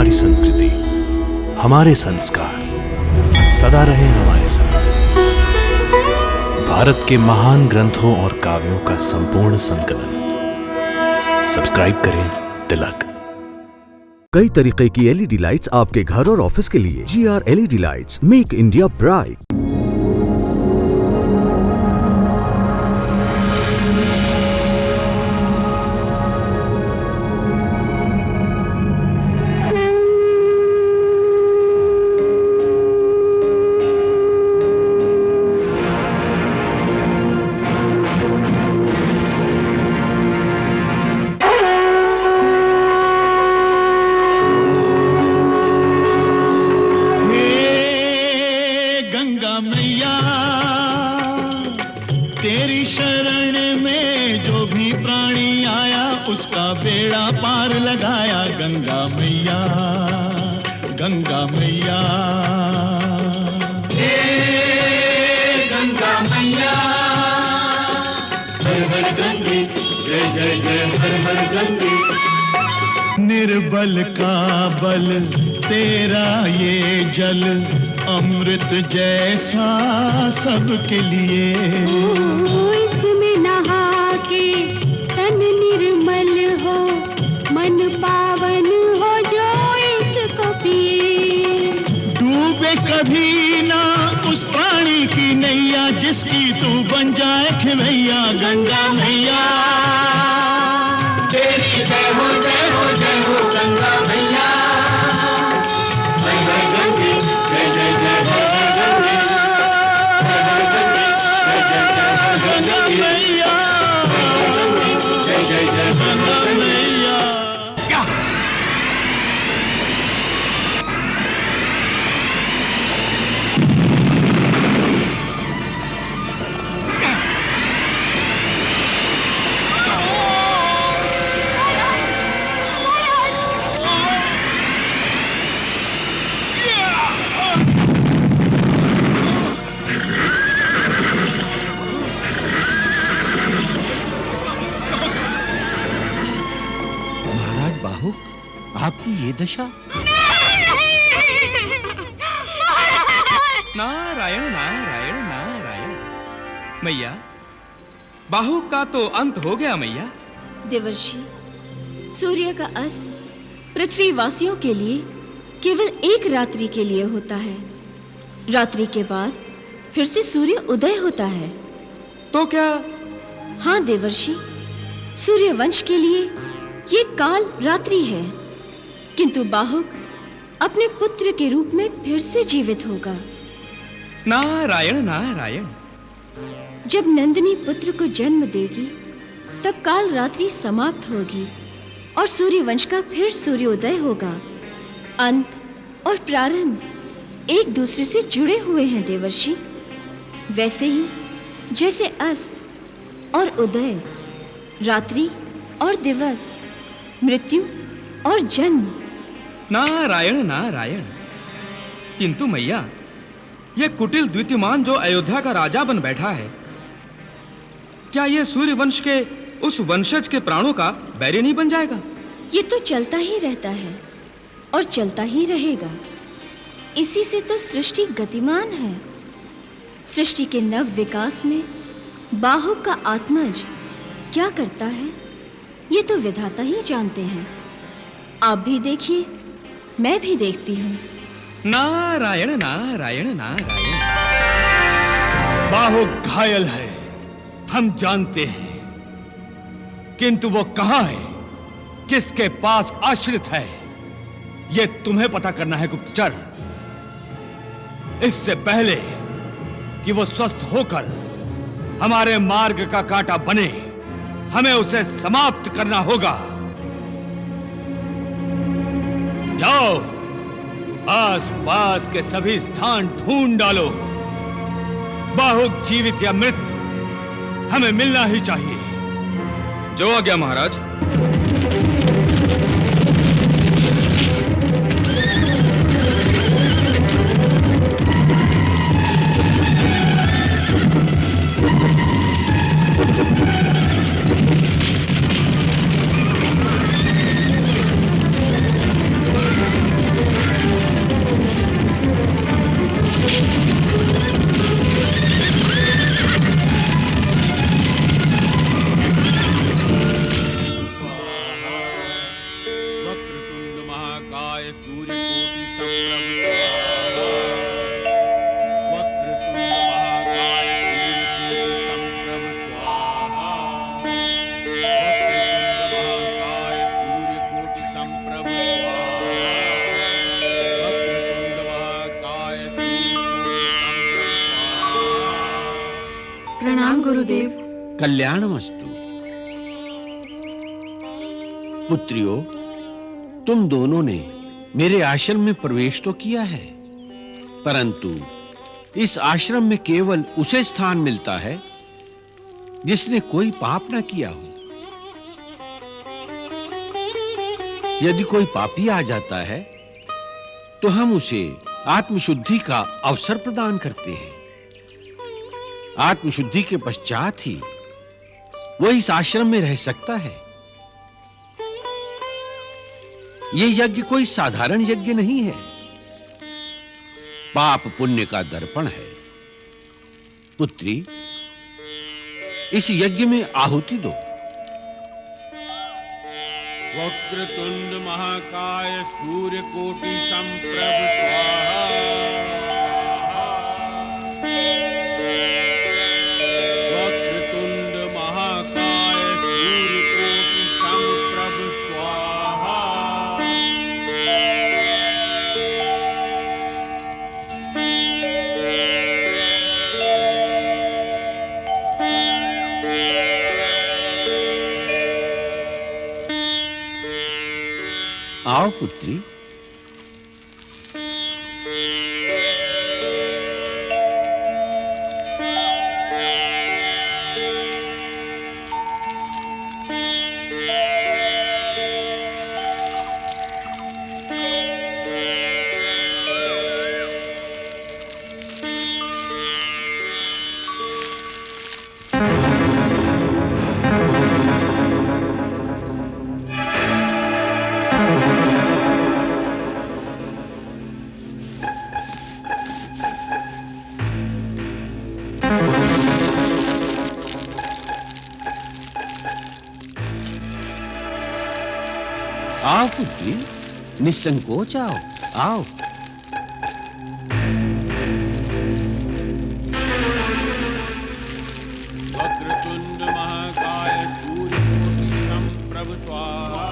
हमारी संस्कृति, हमारे संस्कार सदा रहे हमारे साथ। भारत के महान ग्रंथों और काव्यों का संपूर्ण संकलन। सब्सक्राइब करें तिलक। कई तरीके की एलईडी लाइट्स आपके घर और ऑफिस के लिए। GR LED lights, make India bright. तेरी शरण में जो भी प्राणी आया उसका बेड़ा पार लगाया। गंगा मैया, गंगा मैया, हे गंगा मैया, हर हर गंगे, जय जय जय हर हर गंगे। निर्बल का बल तेरा ये जल, अमृत जैसा सबके लिए। इसमें नहा के तन निर्मल हो, मन पावन हो जो इसको पिए। डूबे कभी ना उस प्राणी की नैया, जिसकी तू बन जाए खिवैया। गंगा मैया, तेरी जय हो जय हो जय हो गंगा मैया। आपकी ये दशा। नारायण नारायण नारायण। मैया, बाहु का तो अंत हो गया मैया। देवर्षि, सूर्य का अस्त पृथ्वी वासियों के लिए केवल एक रात्रि के लिए होता है। रात्रि के बाद फिर से सूर्य उदय होता है। तो क्या? हाँ देवर्षि, सूर्य वंश के लिए ये काल रात्रि है, किंतु बाहुक अपने पुत्र के रूप में फिर से जीवित होगा। नारायण नारायण। जब नंदिनी पुत्र को जन्म देगी तब काल रात्रि समाप्त होगी और सूर्य वंश का फिर सूर्योदय होगा। अंत और प्रारंभ एक दूसरे से जुड़े हुए हैं देवर्षि। वैसे ही जैसे अस्त और उदय, रात्रि और दिवस, मृत्यु और जन्म। नारायण नारायण। किंतु मैया, यह कुटिल द्वितीयमान जो अयोध्या का राजा बन बैठा है, क्या यह सूर्य वंश के उस वंशज के प्राणों का बैरी नहीं बन जाएगा? ये तो चलता ही रहता है और चलता ही रहेगा। इसी से तो सृष्टि गतिमान है। सृष्टि के नव विकास में बाहुक का आत्मज क्या करता है, ये तो विधाता ही जानते हैं। आप भी देखिए, मैं भी देखती हूँ। नारायण नारायण नारायण। बाहुक घायल है, हम जानते हैं, किंतु वो कहां है, किसके पास आश्रित है, ये तुम्हें पता करना है गुप्तचर। इससे पहले कि वो स्वस्थ होकर हमारे मार्ग का कांटा बने, हमें उसे समाप्त करना होगा। जाओ, आसपास के सभी स्थान ढूंढ डालो। बाहुक जीवित या मृत हमें मिलना ही चाहिए। जो आज्ञा महाराज। महाकाय सूर्यकोटि समप्रभ स्वाहा। वक्रतुंड महाकाय सूर्यकोटि समप्रभ स्वाहा। वक्रतुंड महाकाय सूर्यकोटि समप्रभ स्वाहा। वक्रतुंड महाकाय सूर्यकोटि समप्रभ स्वाहा। प्रणाम गुरुदेव। कल्याणमस्तु। पुत्रियों, तुम दोनों ने मेरे आश्रम में प्रवेश तो किया है, परंतु इस आश्रम में केवल उसे स्थान मिलता है जिसने कोई पाप न किया हो। यदि कोई पापी आ जाता है तो हम उसे आत्मशुद्धि का अवसर प्रदान करते हैं। आत्मशुद्धि के पश्चात ही वो इस आश्रम में रह सकता है। ये यज्ञ कोई साधारण यज्ञ नहीं है, पाप पुण्य का दर्पण है। पुत्री, इस यज्ञ में आहुति दो। वक्रतुंड महाकाय सूर्यकोटि समप्रभ स्वाहा। वक्रतुंड महाकाय सूर्यकोटि समप्रभ स्वाहा। आओ पुत्री। आओ पुत्री, निसंकोच आओ। आओ। वक्रतुंड महाकाय सूर्यकोटि समप्रभ स्वाहा।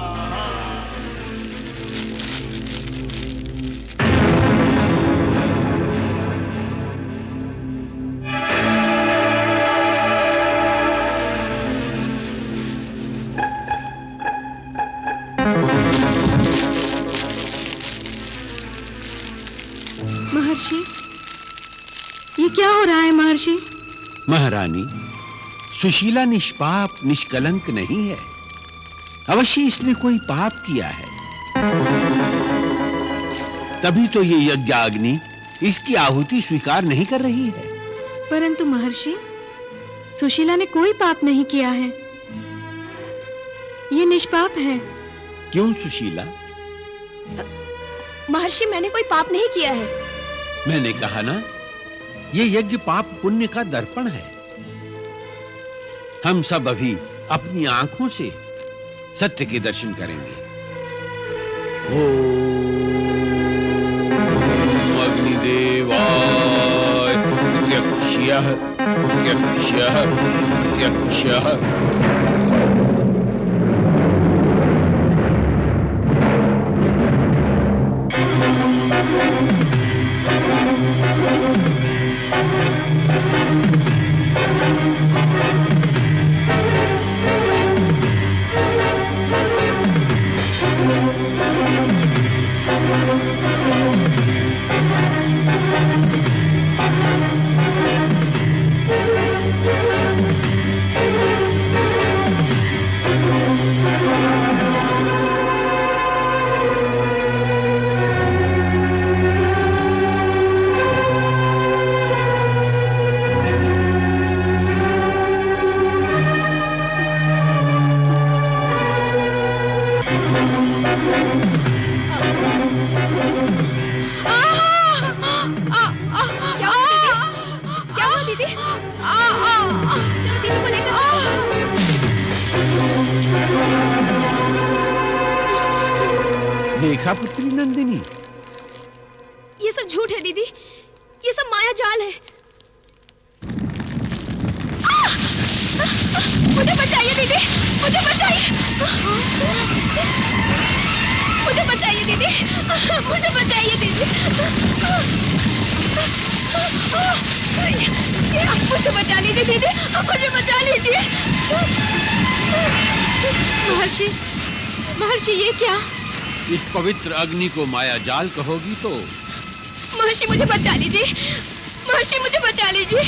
महर्षि, ये क्या हो रहा है महर्षि? महारानी, सुशीला निष्पाप निष्कलंक नहीं है। अवश्य इसने कोई पाप किया है, तभी तो ये यज्ञाग्नि इसकी आहुति स्वीकार नहीं कर रही है। परंतु महर्षि, सुशीला ने कोई पाप नहीं किया है, ये निष्पाप है। क्यों सुशीला? महर्षि, मैंने कोई पाप नहीं किया है। मैंने कहा ना, ये यज्ञ पाप पुण्य का दर्पण है। हम सब अभी अपनी आंखों से सत्य के दर्शन करेंगे। ओम अग्निदेवाय यक्ष्यः यक्ष्यः यक्ष्यः। देखा पुत्री नंदिनी? ये सब झूठ है दीदी, ये सब माया जाल है। मुझे बचाइए दीदी, मुझे बचाइए, मुझे बचाइए दीदी, मुझे बचाइए दीदी, मुझे बचा लीजिए दीदी, मुझे बचा लीजिए। महर्षि, महर्षि ये क्या? इस पवित्र अग्नि को माया जाल कहोगी तो? महर्षि मुझे बचा लीजिए, महर्षि मुझे बचा लीजिए।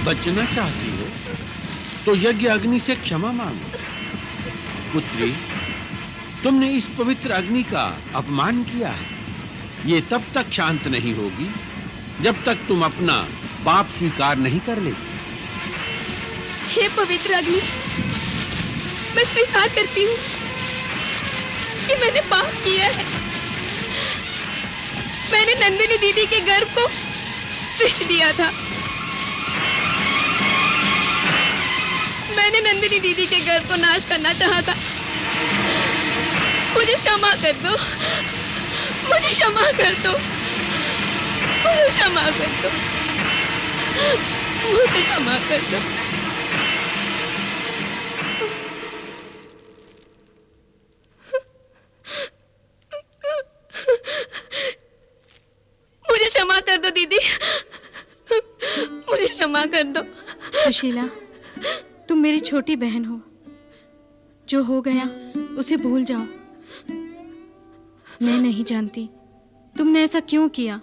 बचना चाहती हो तो यज्ञ अग्नि से क्षमा मांगो। पुत्री, तुमने इस पवित्र अग्नि का अपमान किया है। ये तब तक शांत नहीं होगी जब तक तुम अपना पाप स्वीकार नहीं कर लेती। हे पवित्र अग्नि, मैं स्वीकार करती हूँ कि मैंने पाप किया है। मैंने नंदिनी दीदी के गर्भ को विष दिया था। मैंने नंदिनी दीदी के गर्भ को नाश करना चाहा था। मुझे क्षमा कर दो, मुझे क्षमा कर दो, मुझे क्षमा कर दो, मुझे क्षमा कर दो। मुझे क्षमा कर दो दीदी, मुझे क्षमा कर दो। सुशीला, तुम मेरी छोटी बहन हो। जो हो गया उसे भूल जाओ। मैं नहीं जानती तुमने ऐसा क्यों किया।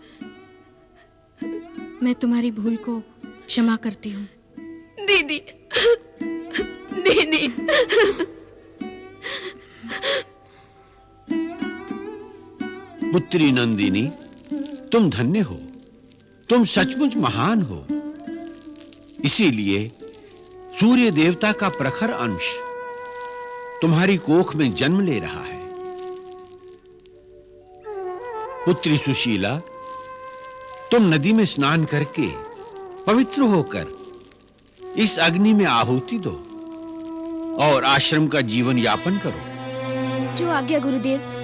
मैं तुम्हारी भूल को क्षमा करती हूँ। दीदी, दीदी। पुत्री नंदिनी, तुम धन्य हो। तुम सचमुच महान हो। इसीलिए सूर्य देवता का प्रखर अंश तुम्हारी कोख में जन्म ले रहा है। पुत्री सुशीला, तुम नदी में स्नान करके पवित्र होकर इस अग्नि में आहुति दो और आश्रम का जीवन यापन करो। जो आज्ञा गुरुदेव।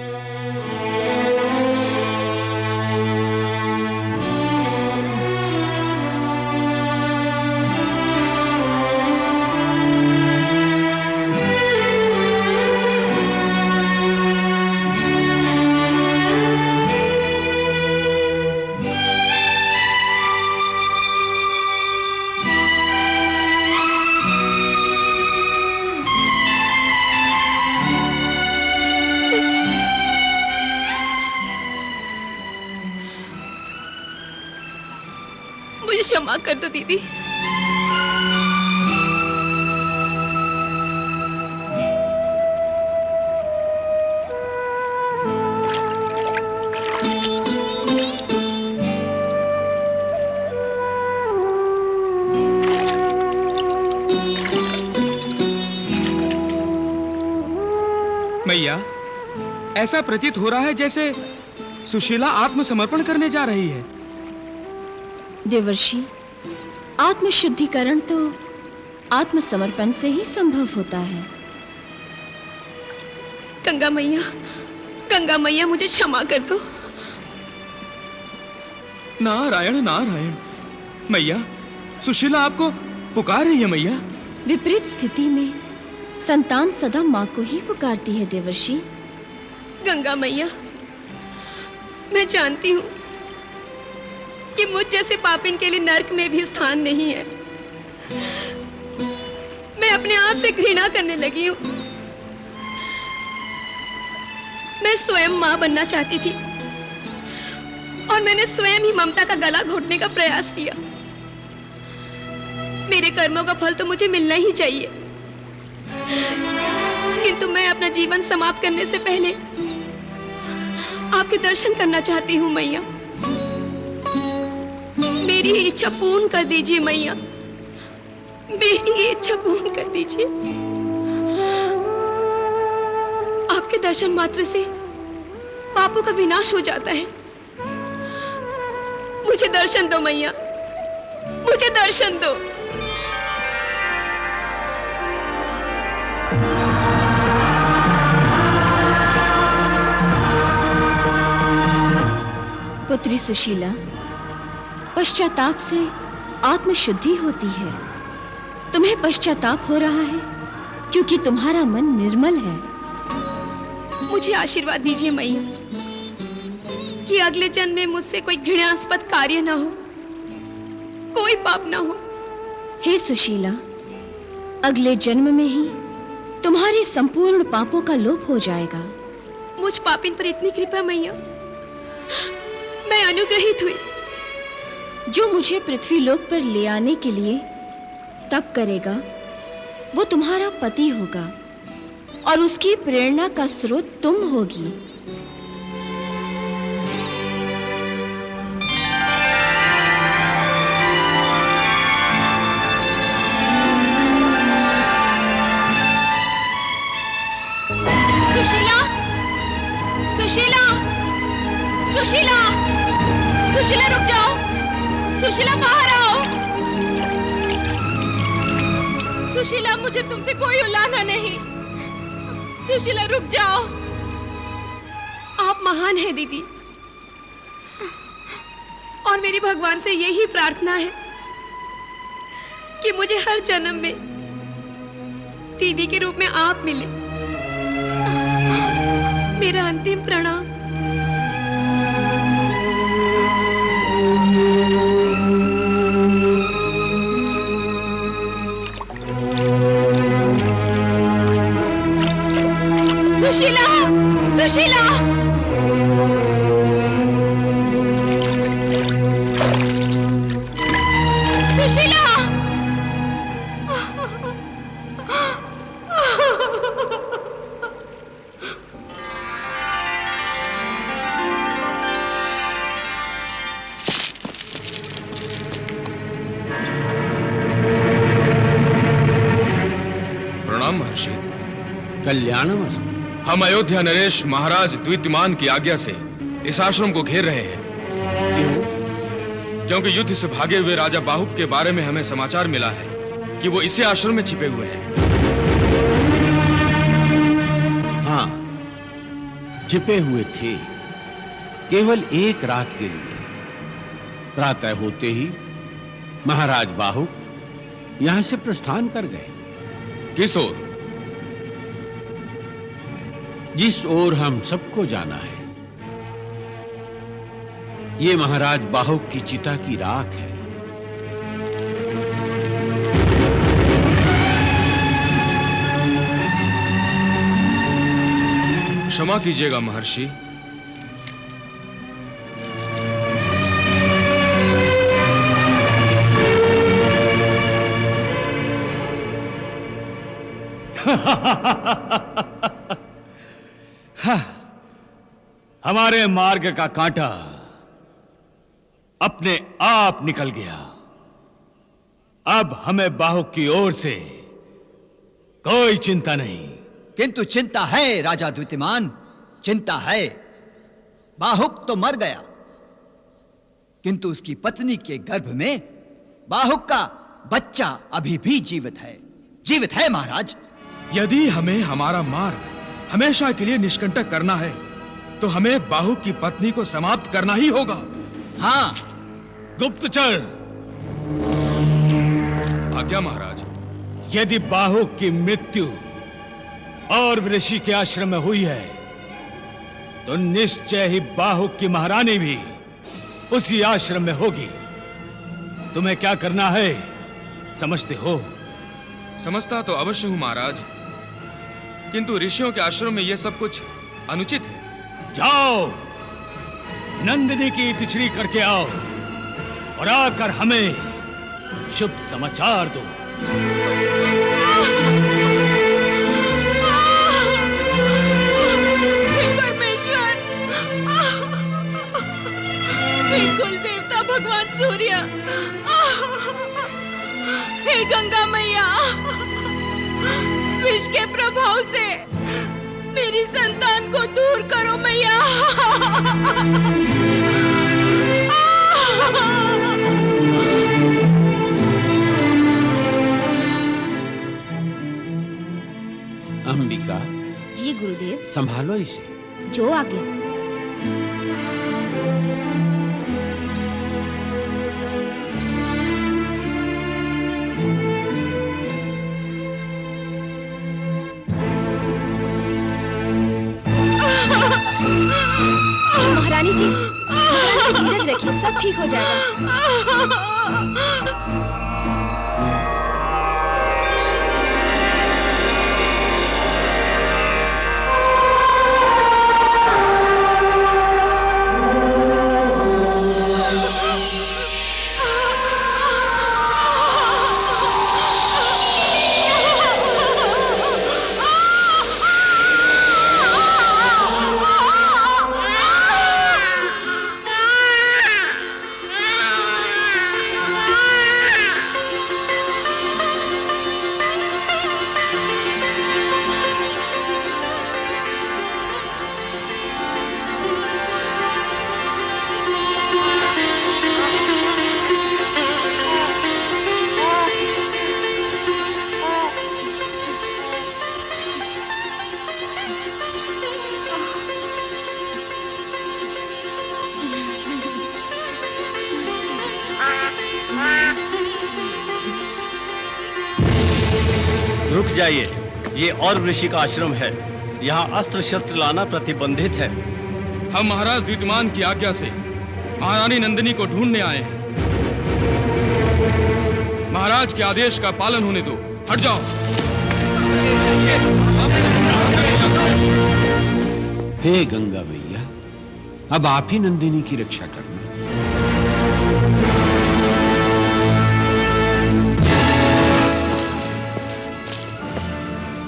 क्षमा कर दो दीदी। मैया, ऐसा प्रतीत हो रहा है जैसे सुशीला आत्मसमर्पण करने जा रही है। देवर्षि, आत्मशुद्धिकरण तो आत्मसमर्पण से ही संभव होता है। गंगा मैया, गंगा मैया मुझे क्षमा कर दो। नारायण नारायण। मैया, सुशीला आपको पुकार रही है। मैया, विपरीत स्थिति में संतान सदा माँ को ही पुकारती है देवर्षि। गंगा मैया, मैं जानती हूँ कि मुझ जैसे पापिन के लिए नरक में भी स्थान नहीं है। मैं अपने आप से घृणा करने लगी हूँ। मैं स्वयं माँ बनना चाहती थी और मैंने स्वयं ही ममता का गला घोटने का प्रयास किया। मेरे कर्मों का फल तो मुझे मिलना ही चाहिए, किंतु मैं अपना जीवन समाप्त करने से पहले आपके दर्शन करना चाहती हूँ मैया। मेरी इच्छा पूर्ण कर दीजिए मैया, मेरी इच्छा पूर्ण कर दीजिए। आपके दर्शन मात्र से पापों का विनाश हो जाता है। मुझे दर्शन दो मैया, मुझे दर्शन दो। पुत्री सुशीला, पश्चाताप से आत्मशुद्धि होती है। तुम्हें पश्चाताप हो रहा है क्योंकि तुम्हारा मन निर्मल है। मुझे आशीर्वाद दीजिए मैया कि अगले जन्म में मुझसे कोई घृणास्पद कार्य ना हो, कोई पाप ना हो। हे सुशीला, अगले जन्म में ही तुम्हारे संपूर्ण पापों का लोप हो जाएगा। मुझ पापिन पर इतनी कृपा मैया, मैं अनुग्रहित हुई। जो मुझे पृथ्वी लोक पर ले आने के लिए तप करेगा वो तुम्हारा पति होगा और उसकी प्रेरणा का स्रोत तुम होगी। सुशीला, सुशीला, सुशीला, सुशीला रुक जाओ। सुशीला बाहर आओ। सुशीला, मुझे तुमसे कोई उलाहना नहीं। सुशीला रुक जाओ। आप महान हैं दीदी, और मेरी भगवान से यही प्रार्थना है कि मुझे हर जन्म में दीदी के रूप में आप मिले। मेरा अंतिम प्रणाम। सुशीला, सुशीला, सुशीला। प्रणाम महर्षि। कल्याणमस्तु। हम अयोध्या नरेश महाराज द्वितीमान की आज्ञा से इस आश्रम को घेर रहे हैं। क्यों? क्योंकि युद्ध से भागे हुए राजा बाहुक के बारे में हमें समाचार मिला है कि वो इसी आश्रम में छिपे हुए हैं। हाँ, छिपे हुए थे, केवल एक रात के लिए। प्रातः होते ही महाराज बाहुक यहां से प्रस्थान कर गए। किस ओर? जिस ओर हम सबको जाना है। ये महाराज बाहुक की चिता की राख है। क्षमा कीजिएगा महर्षि, हमारे मार्ग का कांटा अपने आप निकल गया। अब हमें बाहुक की ओर से कोई चिंता नहीं। किंतु चिंता है राजा द्वितीमान, चिंता है। बाहुक तो मर गया, किंतु उसकी पत्नी के गर्भ में बाहुक का बच्चा अभी भी जीवित है। जीवित है महाराज। यदि हमें हमारा मार्ग हमेशा के लिए निष्कंटक करना है तो हमें बाहुक की पत्नी को समाप्त करना ही होगा। हाँ। गुप्तचर। आज्ञा महाराज। यदि बाहुक की मृत्यु और ऋषि के आश्रम में हुई है तो निश्चय ही बाहुक की महारानी भी उसी आश्रम में होगी। तुम्हें क्या करना है समझते हो? समझता तो अवश्य हूं महाराज, किंतु ऋषियों के आश्रम में यह सब कुछ अनुचित है। जाओ, नंदिनी की तिछड़ी करके आओ और आकर हमें शुभ समाचार दो। परमेश्वर, कुल देवता भगवान सूर्य, हे गंगा मैया, विष के प्रभाव से मेरी संतान को दूर करो मैया। अंबिका। जी गुरुदेव। संभालो इसे। जो आगे। जी महाराज धीरज रखिए, सब ठीक हो जाएगा। रुक जाइए, ये और ऋषि का आश्रम है। यहाँ अस्त्र शस्त्र लाना प्रतिबंधित है। हम महाराज द्वितीमान की आज्ञा से महारानी नंदिनी को ढूंढने आए हैं। महाराज के आदेश का पालन होने दो। हट जाओ। हे गंगा मैया, अब आप ही नंदिनी की रक्षा करना।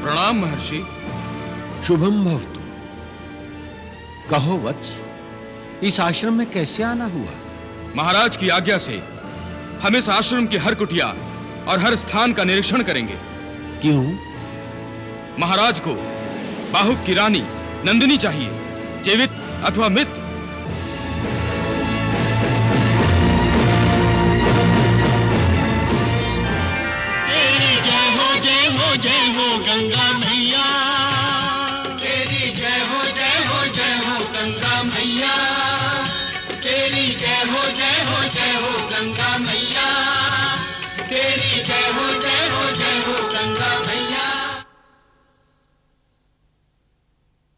प्रणाम महर्षि। शुभम भवतु। कहो वत्स, इस आश्रम में कैसे आना हुआ? महाराज की आज्ञा से हम इस आश्रम की हर कुटिया और हर स्थान का निरीक्षण करेंगे। क्यों? महाराज को बाहुक की रानी नंदिनी चाहिए, जीवित अथवा मृत।